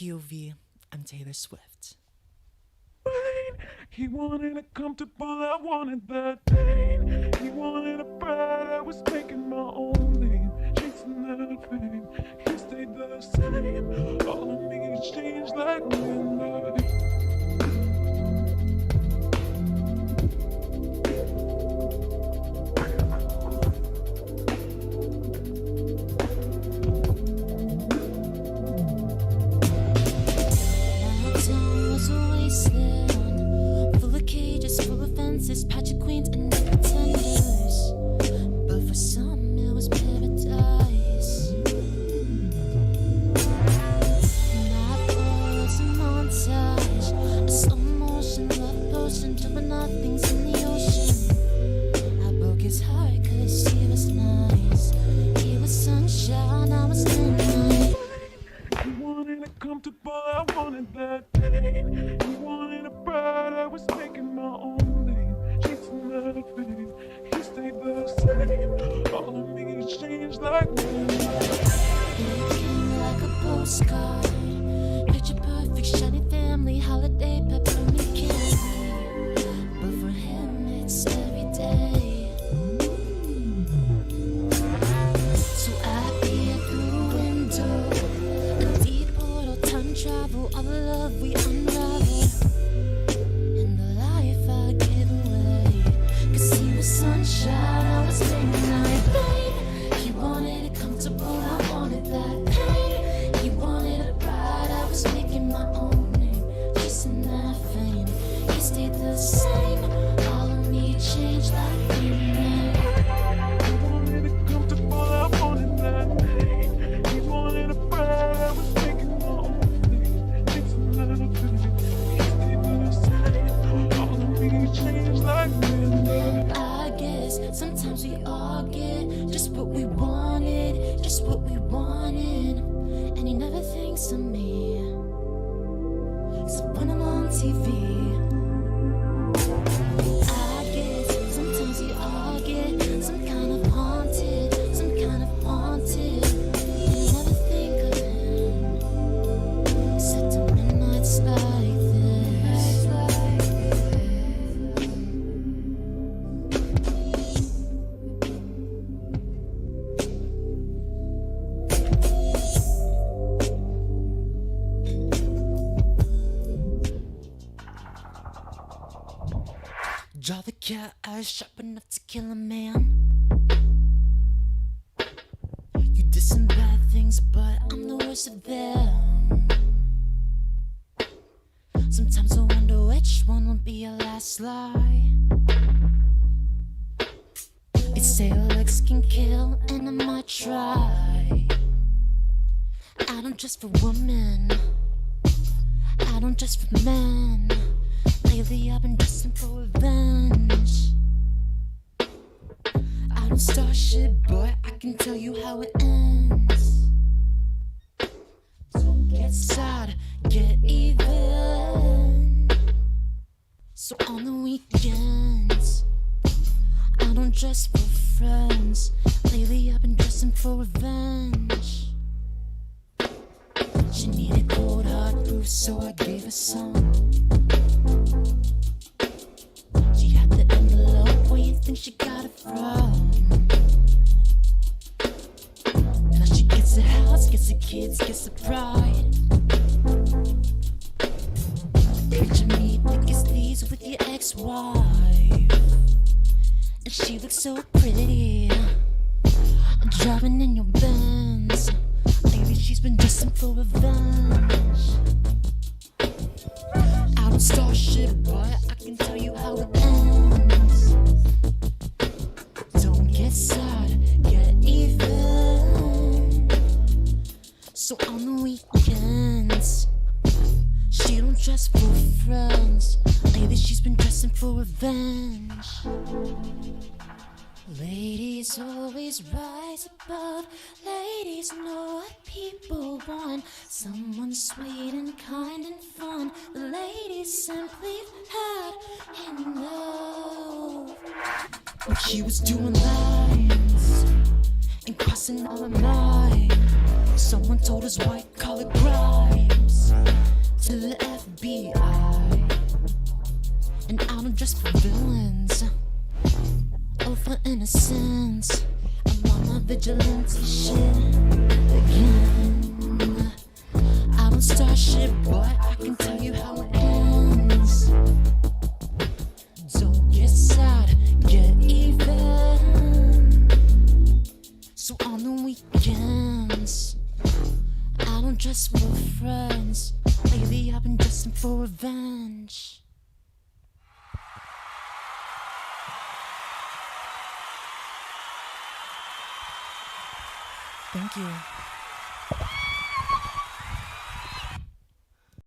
POV, I'm Taylor Swift. He wanted a comfortable, I wanted that pain. He wanted a bride, I was making my own name, chasing that fame. He stayed the same, all of me changed like midnight. Pageant queens and pretenders, but for some it was paradise. That was a montage, a slow motion love potion, jumping nothings in the ocean. I broke his heart 'cause he was nice. He was sunshine, I was midnight. He wanted a comfortable, I wanted that pain. He wanted a bride, I was making my own name, chasing that fame. He stayed the same, all of me changed like midnight. It came like a postcard, picture perfect, shiny family, holiday, peppermint candy. But for him, it's every day. So I peer through the window, a deep portal, time travel, all the love we unravel, and the life I give away. 'Cause he was sunshine, I was midnight, babe. He wanted it comfortable, I wanted that pain. He wanted a bride, I was making my own name, chasing that fame. He stayed the same, all of me changed like midnight. He wanted a comfortable, I wanted that pain. He wanted a bride, I was making my own name, chasing that fame. He stayed the same, all of me changed like midnight. I guess sometimes we all get just what we wanted, just what we wanted. And he never thinks of me. So when I'm on TV, I guess sometimes we all get some kind of haunted, some kind of haunted. And you never think of him, except on midnights like this. Draw the cat eyes sharp enough to kill a man. You did some bad things, but I'm the worst of them. Sometimes I wonder which one will be your last lie. They say looks can kill, and I might try. I don't just for women, I don't just for men. Lately I've been dressing for revenge. I don't start shit, but I can tell you how it ends. Don't get sad, get even. So on the weekends, I don't dress for friends. Lately I've been dressing for revenge. She needed cold hard proof, so I gave her some. She had the envelope, where you think she got it from? Now she gets a house, gets the kids, gets the pride. Picture me thick as thieves with your ex-wife, and she looks so pretty, driving in your Benz. Lately she's been dressing for revenge. I don't start shit, but I can tell you how it ends. Don't get sad, get even. So on the weekends, she don't dress for friends. Lately she's been dressing for revenge. Ladies always rise above. Ladies know what people want. Someone sweet and kind and fun. The ladies simply had enough. But she was doing lines and crossing all of mine. Someone told us white collar crimes. vigilante shit again. I don't start shit, but I can tell you how it ends. Don't get sad, get even. So on the weekends, I don't dress for friends. Lately I've been dressing for revenge. Thank you.